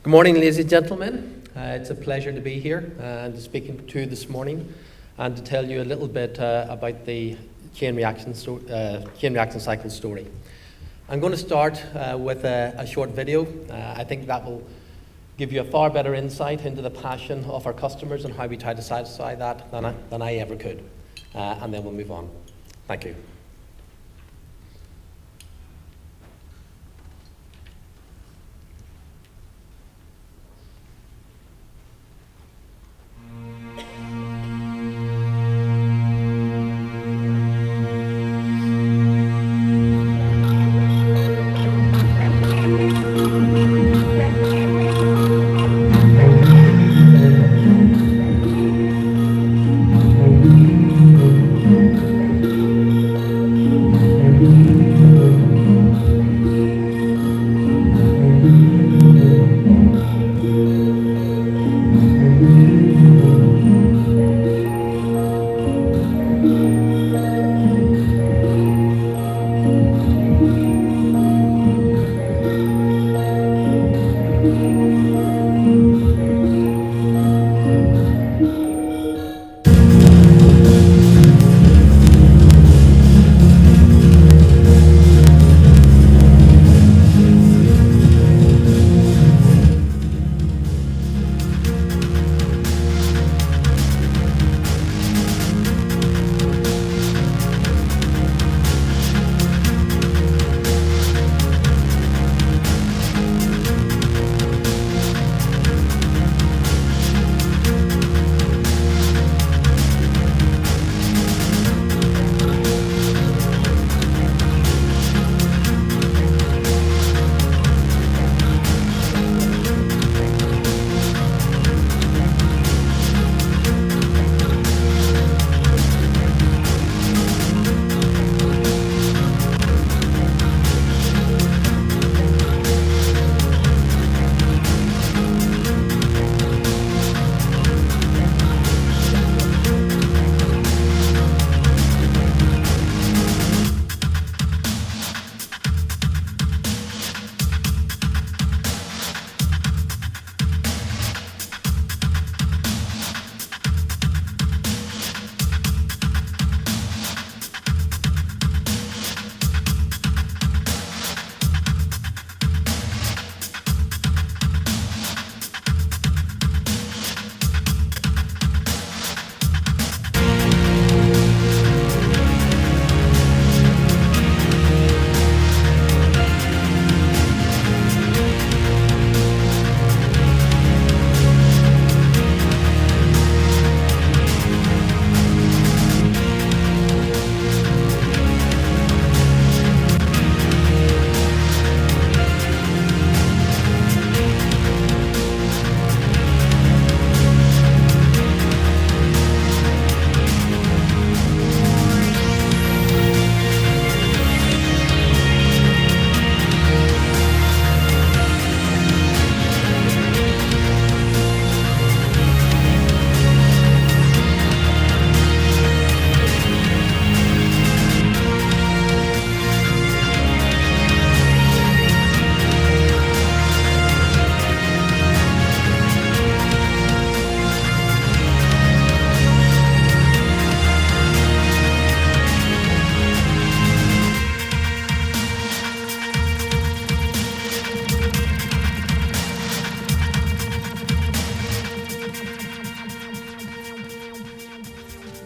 Good morning, ladies and gentlemen. It's a pleasure to be here and to speak to you this morning and to tell you a little bit about the chain reaction cycle story. I'm going to start with a short video. I think that will give you a far better insight into the passion of our customers and how we try to satisfy that than I ever could. And then we'll move on. Thank you.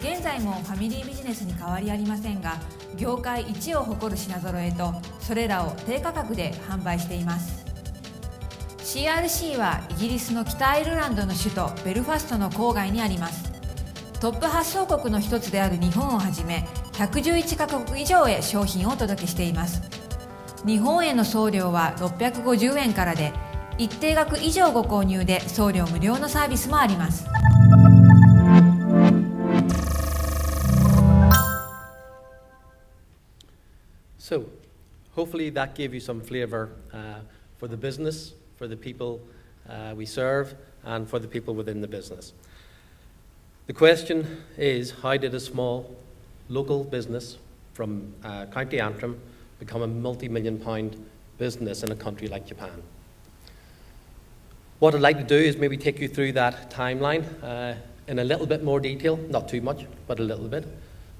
現在もファミリービジネスに変わりありませんが、業界一を誇る品揃えとそれらを低価格で販売しています。 CRC はイギリスの北アイルランドの首都ベルファストの郊外にあります。トップ発送国の一つである日本をはじめ111カ国以上へ商品をお届けしています。日本への送料は650円からで、一定額以上ご購入で送料無料のサービスもあります。So, hopefully that gave you some flavor for the business, for the people we serve, and for the people within the business. The question is, how did a small local business from County Antrim become a multi-million-pound business in a country like Japan? What I'd like to do is maybe take you through that timeline in a little bit more detail, not too much, but a little bit,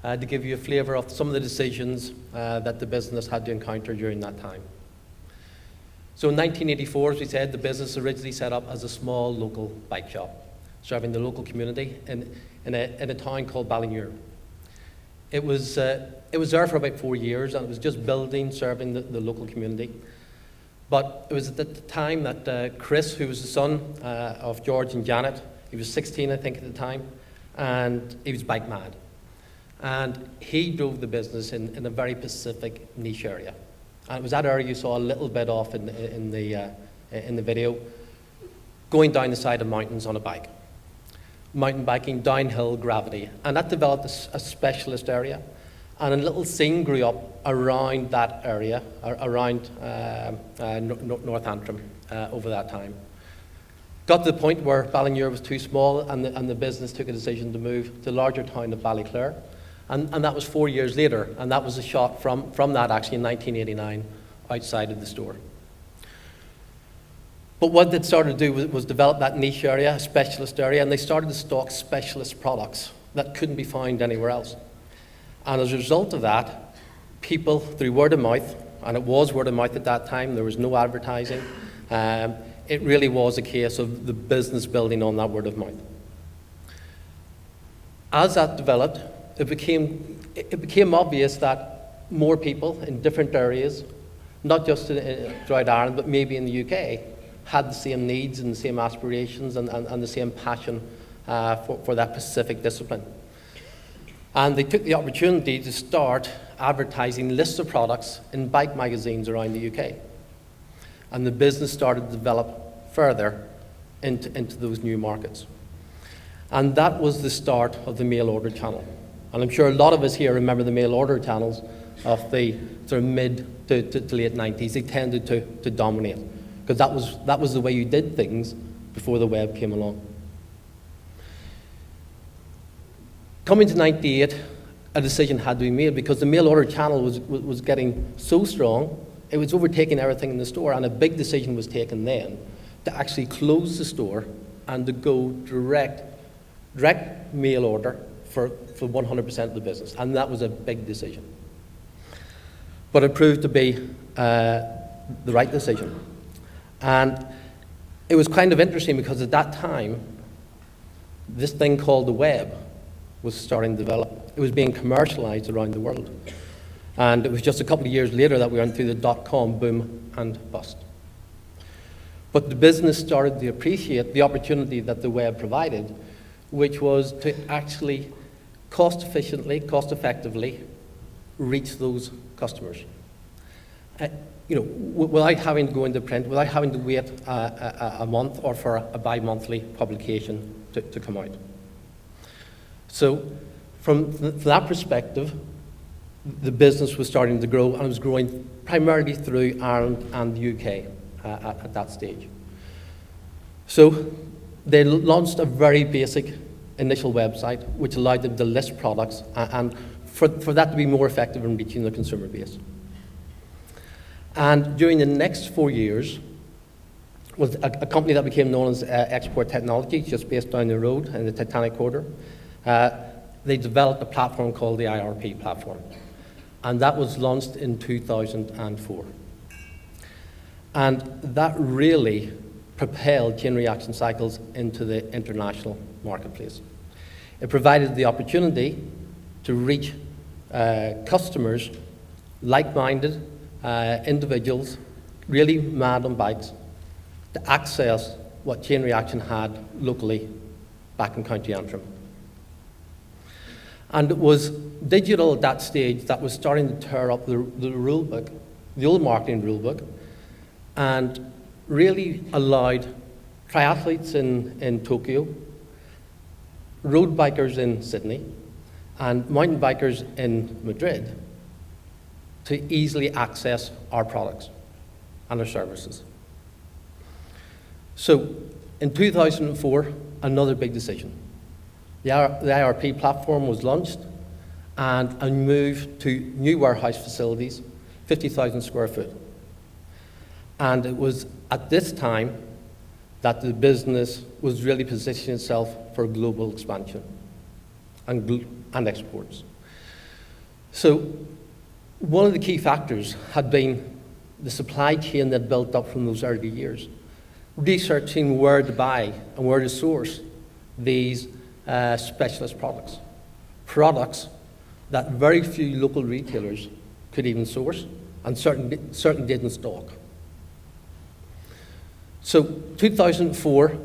to give you a flavour of some of the decisions that the business had to encounter during that time. So in 1984, as we said, the business originally set up as a small local bike shop, serving the local community in a town called Ballinure. It was there for about 4 years, and it was just building, serving the local community. But it was at the time that Chris, who was the son of George and Janet, he was 16, I think, at the time, and he was bike mad. And he drove the business in a very specific niche area. And it was that area you saw a little bit off in the video, going down the side of mountains on a bike. Mountain biking, downhill gravity. And that developed a specialist area. And a little scene grew up around that area, around North Antrim over that time. Got to the point where Ballinure was too small, and the business took a decision to move to the larger town of Ballyclare. And that was 4 years later, and that was a shot from that actually in 1989 outside of the store. But what they started to do was develop that niche area, a specialist area, and they started to stock specialist products that couldn't be found anywhere else. And as a result of that, people, through word of mouth, and it was word of mouth at that time, there was no advertising, it really was a case of the business building on that word of mouth. As that developed, it became obvious that more people in different areas, not just throughout Ireland, but maybe in the UK, had the same needs and the same aspirations and the same passion for that specific discipline. And they took the opportunity to start advertising lists of products in bike magazines around the UK. And the business started to develop further into those new markets. And that was the start of the mail order channel. And I'm sure a lot of us here remember the mail order channels of the sort of mid to late 90s. They tended to dominate, because that was the way you did things before the web came along. Coming to 98, a decision had to be made, because the mail order channel was getting so strong, it was overtaking everything in the store, and a big decision was taken then to actually close the store and to go direct mail order for 100% of the business, and that was a big decision. But it proved to be the right decision. And it was kind of interesting, because at that time, this thing called the web was starting to develop. It was being commercialized around the world. And it was just a couple of years later that we went through the dot-com boom and bust. But the business started to appreciate the opportunity that the web provided, which was to actually cost-effectively reach those customers. Without having to go into print, without having to wait a month or for a bi-monthly publication to come out. So from that perspective, the business was starting to grow, and it was growing primarily through Ireland and the UK at that stage. So they launched a very basic initial website, which allowed them to list products and for that to be more effective in reaching the consumer base. And during the next 4 years, was a company that became known as Export Technology, just based down the road in the Titanic Quarter. They developed a platform called the IRP platform, and that was launched in 2004. And that really propelled Chain Reaction Cycles into the international marketplace. It provided the opportunity to reach customers, like-minded individuals, really mad on bikes, to access what Chain Reaction had locally back in County Antrim. And it was digital at that stage that was starting to tear up the rule book, the old marketing rule book, and really allowed triathletes in Tokyo, road bikers in Sydney, and mountain bikers in Madrid to easily access our products and our services. So in 2004, another big decision. The IRP platform was launched, and a move to new warehouse facilities, 50,000 square foot. And it was at this time that the business was really positioning itself for global expansion and exports. So one of the key factors had been the supply chain that built up from those early years, researching where to buy and where to source these specialist products that very few local retailers could even source and certainly didn't stock. So 2004,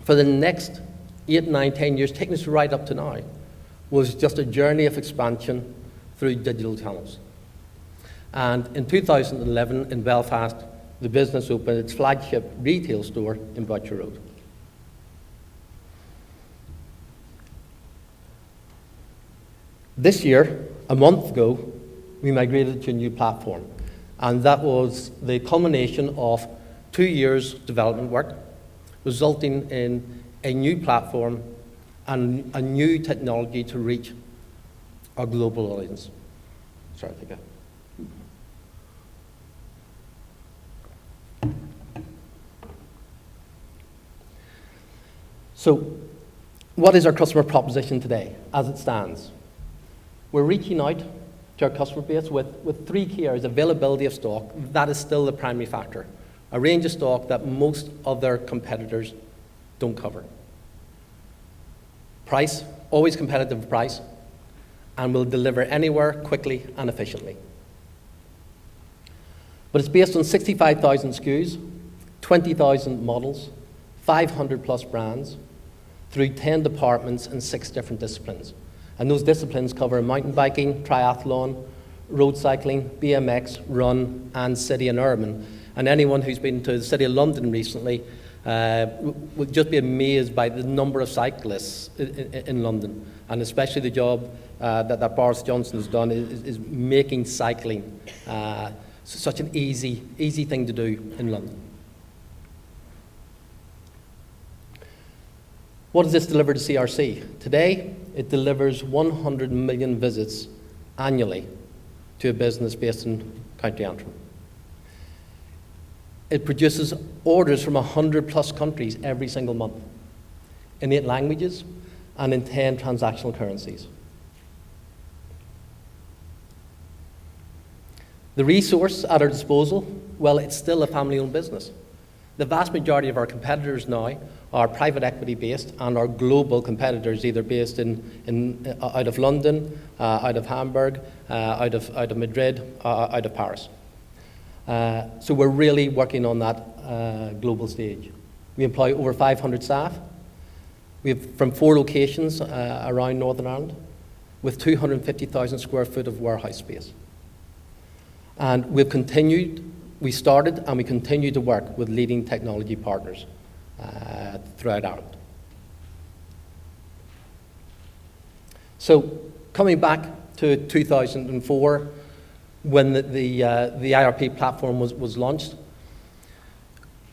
for the next 8, 9, 10 years, taking us right up to now, was just a journey of expansion through digital channels. And in 2011, in Belfast, the business opened its flagship retail store in Butcher Road. This year, a month ago, we migrated to a new platform, and that was the culmination of 2 years development work, resulting in a new platform and a new technology to reach our global audience. Sorry, I think So, what is our customer proposition today, as it stands? We're reaching out to our customer base with 3 key areas: availability of stock, that is still the primary factor. A range of stock that most other competitors don't cover. Price, always competitive price, and will deliver anywhere quickly and efficiently. But it's based on 65,000 SKUs, 20,000 models, 500 plus brands, through 10 departments and 6 different disciplines. And those disciplines cover mountain biking, triathlon, road cycling, BMX, run, and city and urban. And anyone who's been to the City of London recently would just be amazed by the number of cyclists in London, and especially the job that Boris Johnson has done is making cycling such an easy thing to do in London. What does this deliver to CRC? Today, it delivers 100 million visits annually to a business based in County Antrim. It produces orders from 100 plus countries every single month, in 8 languages and in 10 transactional currencies. The resource at our disposal, well, it's still a family-owned business. The vast majority of our competitors now are private equity based and are global competitors, either based out of London, out of Hamburg, out of Madrid, out of Paris. So we're really working on that global stage. We employ over 500 staff. We have from 4 locations around Northern Ireland, with 250,000 square foot of warehouse space. And we started and we continue to work with leading technology partners throughout Ireland. So coming back to 2004, when the IRP platform was launched,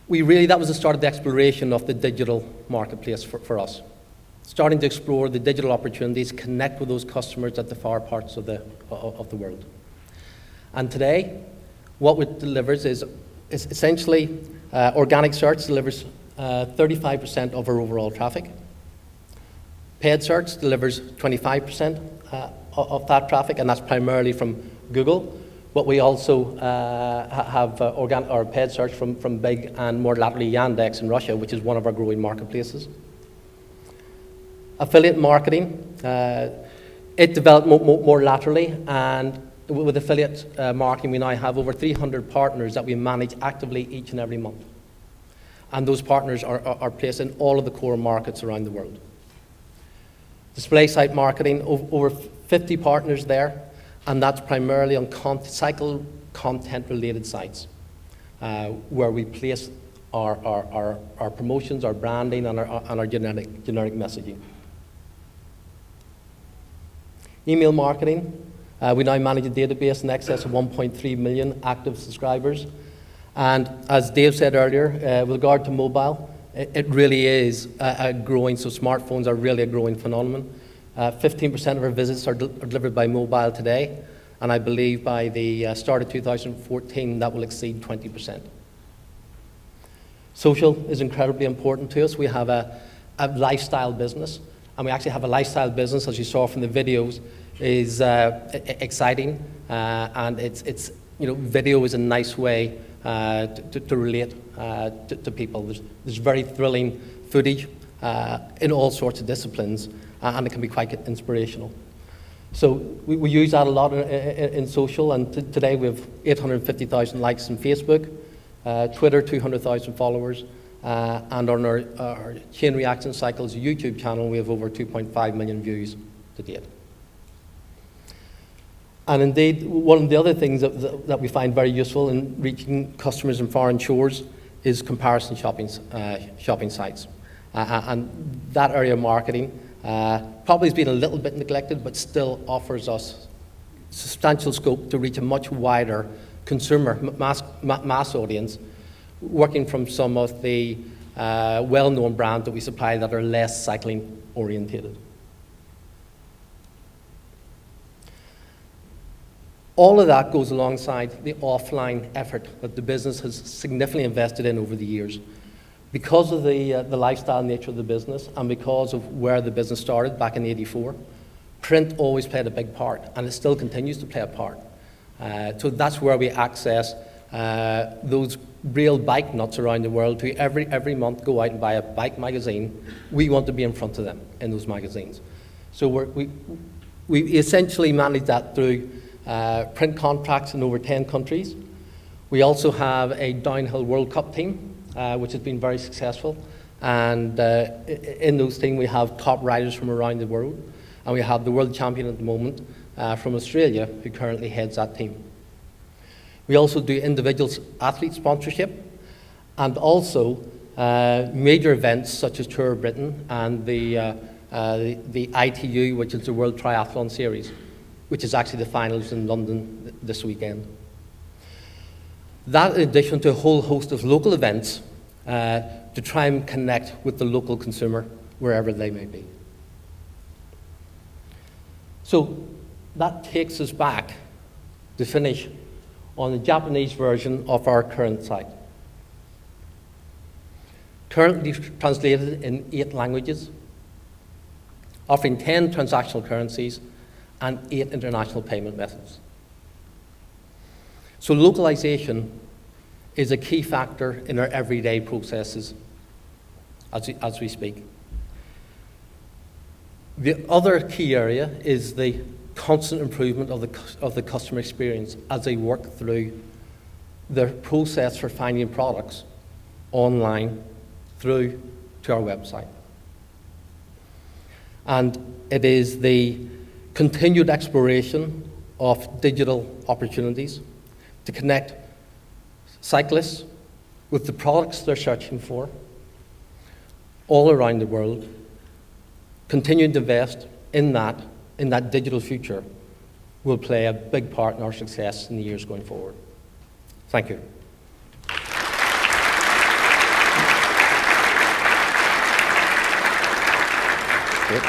that was the start of the exploration of the digital marketplace for us. Starting to explore the digital opportunities, connect with those customers at the far parts of the world. And today, what it delivers is essentially organic search delivers 35% of our overall traffic. Paid search delivers 25% of that traffic, and that's primarily from Google. But we also have paid search from big and more latterly Yandex in Russia, which is one of our growing marketplaces. Affiliate marketing, it developed more laterally, and with affiliate marketing, we now have over 300 partners that we manage actively each and every month. And those partners are placed in all of the core markets around the world. Display site marketing, over 50 partners there, and that's primarily on cycle content-related sites, where we place our promotions, our branding, and our generic messaging. Email marketing. We now manage a database in excess of 1.3 million active subscribers. And as Dave said earlier, with regard to mobile, it really is growing, so smartphones are really a growing phenomenon. 15% of our visits are delivered by mobile today, and I believe by the start of 2014 that will exceed 20%. Social is incredibly important to us. We have a lifestyle business, and we actually have a lifestyle business, as you saw from the videos, is exciting, and it's video is a nice way to relate to people. There's very thrilling footage in all sorts of disciplines, and it can be quite inspirational. So we use that a lot in social, and today we have 850,000 likes on Facebook, Twitter 200,000 followers, and on our Chain Reaction Cycles YouTube channel we have over 2.5 million views to date. And indeed, one of the other things that we find very useful in reaching customers in foreign shores is comparison shopping sites. And that area of marketing probably has been a little bit neglected, but still offers us substantial scope to reach a much wider consumer mass audience, working from some of the well-known brands that we supply that are less cycling orientated. All of that goes alongside the offline effort that the business has significantly invested in over the years. Because of the lifestyle nature of the business, and because of where the business started back in '84, print always played a big part, and it still continues to play a part. So that's where we access those real bike nuts around the world who every month go out and buy a bike magazine. We want to be in front of them in those magazines. So we essentially manage that through print contracts in over 10 countries. We also have a downhill World Cup team, which has been very successful. And in those teams, we have top riders from around the world. And we have the world champion at the moment from Australia, who currently heads that team. We also do individual athlete sponsorship, and also major events such as Tour of Britain and the ITU, which is the World Triathlon Series, which is actually the finals in London this weekend. That in addition to a whole host of local events to try and connect with the local consumer wherever they may be. So that takes us back to finish on the Japanese version of our current site. Currently translated in 8 languages, offering 10 transactional currencies and 8 international payment methods. So localization is a key factor in our everyday processes as we speak. The other key area is the constant improvement of the customer experience as they work through the process for finding products online through to our website. And it is the continued exploration of digital opportunities to connect cyclists with the products they're searching for all around the world, continuing to invest in that digital future will play a big part in our success in the years going forward. Thank you.